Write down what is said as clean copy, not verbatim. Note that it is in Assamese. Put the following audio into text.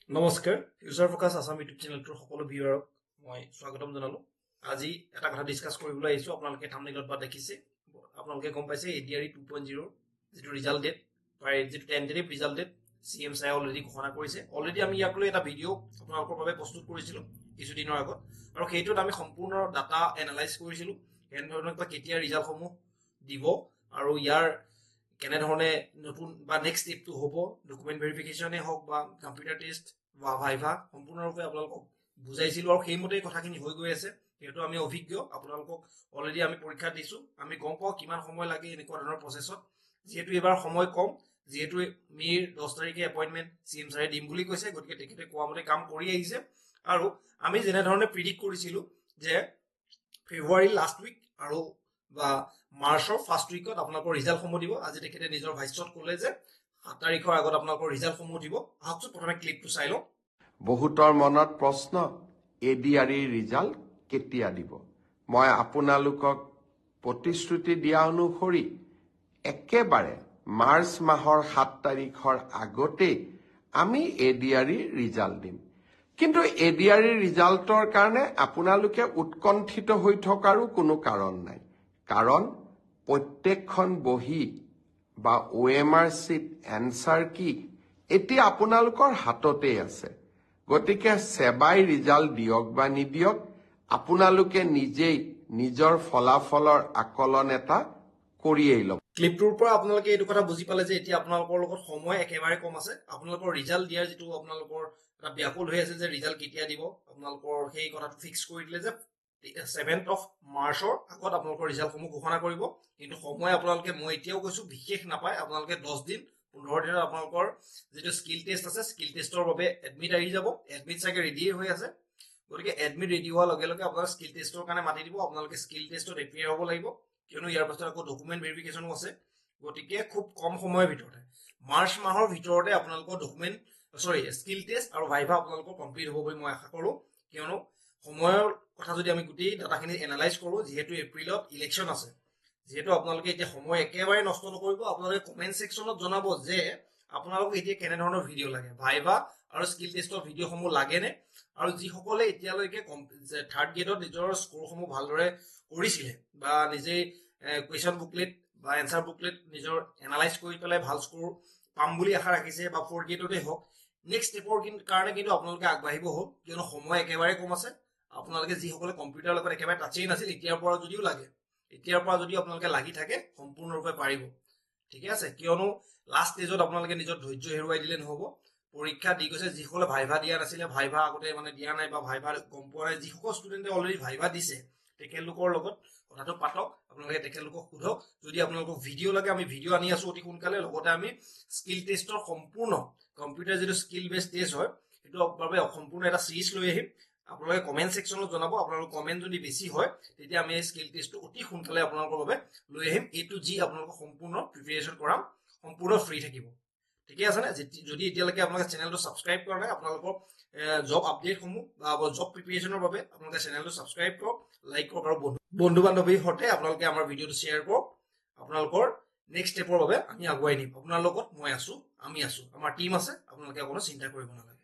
নমস্কাৰ ফিউচাৰ ফোকাছ আসাম ইউটিউব চেনেলটোৰ সকলো ভিউৱাৰক মই স্বাগতম জনালো। আজি এটা কথা ডিসকাস কৰিবলৈ আহিছো। আপোনালোকে থাম্বনেইলত বা দেখিছে, আপোনালোকে গম পাইছে এডিআৰই 2.0 যেটো ৰিজাল্ট ডেট প্ৰায় যেটো টেন্টেটিভ ৰিজাল্ট ডেট সিএম সাই অলৰেডি ঘোষণা কৰিছে। অলৰেডি আমি ইয়াক লৈ এটা ভিডিও আপোনালোকৰ বাবে প্ৰস্তুত কৰিছিলো কিছুদিনৰ আগত, আৰু সেইটোত আমি সম্পূৰ্ণ ডাটা এনালাইজ কৰিছিলো কেনেধৰণৰ কেতিয়া ৰিজাল্ট সমূহ দিব আৰু ইয়াৰ কেনেধৰণে নতুন বা নেক্সট ষ্টেপটো হ'ব, ডকুমেণ্ট ভেৰিফিকেশ্যনে হওক বা কম্পিউটাৰ টেষ্ট বা ভাইভা সম্পূৰ্ণৰূপে আপোনালোকক বুজাইছিলো আৰু সেইমতেই কথাখিনি হৈ গৈ আছে। যিহেতু আমি অভিজ্ঞ, আপোনালোকক অলৰেডি আমি পৰীক্ষা দিছো, আমি গম পাওঁ কিমান সময় লাগে এনেকুৱা ধৰণৰ প্ৰচেছত। যিহেতু এবাৰ সময় কম, যিহেতু মে'ৰ 10 তাৰিখে এপইণ্টমেণ্ট চিএম ছাৰে দিম বুলি কৈছে, গতিকে তেখেতে কোৱা মতে কাম কৰি আহিছে। আৰু আমি যেনেধৰণে প্ৰিডিক্ট কৰিছিলো যে ফেব্ৰুৱাৰী লাষ্ট উইক আৰু বা মাৰ্চৰ ফাৰ্ষ্ট উইকত আপোনালোকৰ ৰিজাল্টসমূহ দিব। আজি তেখেতে নিজৰ ভাষ্যত ক'লে যে 7 তাৰিখৰ আগত আপোনালোকৰ ৰিজাল্টসমূহ দিব। আহকচোন প্ৰথমে ক্লিপটো চাই লওঁ। বহুতৰ মনত প্ৰশ্ন, এডিআৰই ৰিজাল্ট কেতিয়া দিব? মই আপোনালোকক প্ৰতিশ্ৰুতি দিয়া অনুসৰি একেবাৰে মাৰ্চ মাহৰ 7 তাৰিখৰ আগতেই আমি এডিআৰই ৰিজাল্ট দিম। কিন্তু এডিআৰই ৰিজাল্টৰ কাৰণে আপোনালোকে উৎকণ্ঠিত হৈ থকাৰো কোনো কাৰণ নাই, কাৰণ প্ৰত্যেকখন বহি বা OMR চিট এনসাৰ কি এতিয়া আপোনালোকৰ হাততেই আছে। গতিকে সেবাই ৰিজাল্ট দিয়ক বা নিদিয়ক, আপোনালোকে নিজেই নিজৰ ফলাফলৰ আকলন এটা কৰিয়েই লওক। ক্লিপটোৰ পৰা আপোনালোকে এইটো কথা বুজি পালে যে এতিয়া আপোনালোকৰ লগত সময় একেবাৰে কম আছে। আপোনালোকৰ ৰিজাল্ট দিয়াৰ যিটো আপোনালোকৰ এটা ব্যাকুল হৈ আছে যে ৰিজাল্ট কেতিয়া দিব, আপোনালোকৰ সেই কথাটো ফিক্স কৰি দিলে যে 7th of মাৰ্চৰ আগত আপোনালোকৰ ৰিজাল্টসমূহ ঘোষণা কৰিব। কিন্তু সময় আপোনালোকে, মই এতিয়াও কৈছো, বিশেষ নাপায়। আপোনালোকে 10 দিন 15 দিনত আপোনালোকৰ যেটো স্কিল টেষ্ট আছে, স্কিল টেষ্টৰ বাবে এডমিট আহি যাব। এডমিট চাগে ৰেডিয়ে হৈ আছে, গতিকে এডমিট ৰেডি হোৱাৰ লগে লগে আপোনালোক স্কিল টেষ্টৰ কাৰণে মাতি দিব। আপোনালোকে স্কিল টেষ্টত এপিয়াৰ হ'ব লাগিব, কিয়নো ইয়াৰ পাছত আকৌ ডকুমেণ্ট ভেৰিফিকেশ্যনো আছে। গতিকে খুব কম সময়ৰ ভিতৰতে, মাৰ্চ মাহৰ ভিতৰতে আপোনালোকৰ স্কিল টেষ্ট আৰু ভাইভা আপোনালোকৰ কমপ্লিট হ'ব বুলি মই আশা কৰোঁ। কিয়নো সময়ৰ কথা যদি আমি গোটেই ডাটাখিনি এনালাইজ কৰোঁ, যিহেতু এপ্ৰিলত ইলেকশ্যন আছে, যিহেতু আপোনালোকে এতিয়া সময় একেবাৰে নষ্ট নকৰিব। আপোনালোকে কমেণ্ট ছেকশ্যনত জনাব যে আপোনালোকক এতিয়া কেনেধৰণৰ ভিডিঅ' লাগে, ভাইভা আৰু স্কিল টেষ্টৰ ভিডিঅ'সমূহ লাগেনে। আৰু যিসকলে এতিয়ালৈকে থাৰ্ড গ্ৰেডত নিজৰ স্ক'ৰসমূহ ভালদৰে কৰিছিলে বা নিজেই কুৱেশ্যন বুকলেট বা এনচাৰ বুকলেট নিজৰ এনালাইজ কৰি পেলাই ভাল স্ক'ৰ পাম বুলি আশা ৰাখিছে, বা 4th গ্ৰেডতে হওক, নেক্সট ষ্টেপৰ কাৰণে কিন্তু আপোনালোকে আগবাঢ়িব হ'ল, কিয়নো সময় একেবাৰে কম আছে। আপোনালোকে যিসকলে কম্পিউটাৰৰ লগত একেবাৰে টাচেই নাছিল, এতিয়াৰ পৰা যদিও লাগে, এতিয়াৰ পৰা যদি আপোনালোকে লাগি থাকে সম্পূৰ্ণৰূপে পাৰিব। ঠিকে আছে, কিয়নো লাষ্ট ষ্টেজত আপোনালোকে নিজৰ ধৈৰ্য হেৰুৱাই দিলে নহ'ব। পৰীক্ষা দি গৈছে, যিসকলে ভাইভা দিয়া নাছিলে, ভাইভা আগতে দিয়া নাই বা ভাইভা গম পোৱা নাই, যিসকল ষ্টুডেণ্টে অলৰেডি ভাইভা দিছে তেখেতলোকৰ লগত কথাটো পাতক। আপোনালোকে তেখেতলোকক সোধক। যদি আপোনালোকক ভিডিঅ' লাগে, আমি ভিডিঅ' আনি আছো অতি সোনকালে। লগতে আমি স্কিল টেষ্টৰ সম্পূৰ্ণ কম্পিউটাৰ যিটো স্কিল বেছ টেষ্ট হয়, সেইটো বাবে সম্পূৰ্ণ এটা চিৰিজ লৈ আহিম। আপোনালোকে কমেণ্ট ছেকশ্যনত জনাব। আপোনালোকৰ কমেণ্ট যদি বেছি হয়, তেতিয়া আমি এই স্কিল টেষ্টটো অতি সোনকালে আপোনালোকৰ বাবে লৈ আহিম। এইটো যি আপোনালোকক সম্পূৰ্ণ প্ৰিপেৰেশ্যন কৰাম, সম্পূৰ্ণ ফ্ৰী থাকিব। ঠিকে আছে নে? যদি এতিয়ালৈকে আপোনালোকে চেনেলটো ছাবস্ক্ৰাইব কৰা নাই, আপোনালোকৰ জব আপডেটসমূহ বা জব প্ৰিপেৰেশ্যনৰ বাবে আপোনালোকে চেনেলটো ছাবস্ক্ৰাইব কৰক, লাইক কৰক, আৰু বন্ধু বান্ধৱীৰ সৈতে আপোনালোকে আমাৰ ভিডিঅ'টো শ্বেয়াৰ কৰক। আপোনালোকৰ নেক্সট ষ্টেপৰ বাবে আমি আগুৱাই নিম। আপোনাৰ লগত মই আছো, আমি আছো, আমাৰ টীম আছে, আপোনালোকে কোনো চিন্তা কৰিব নালাগে।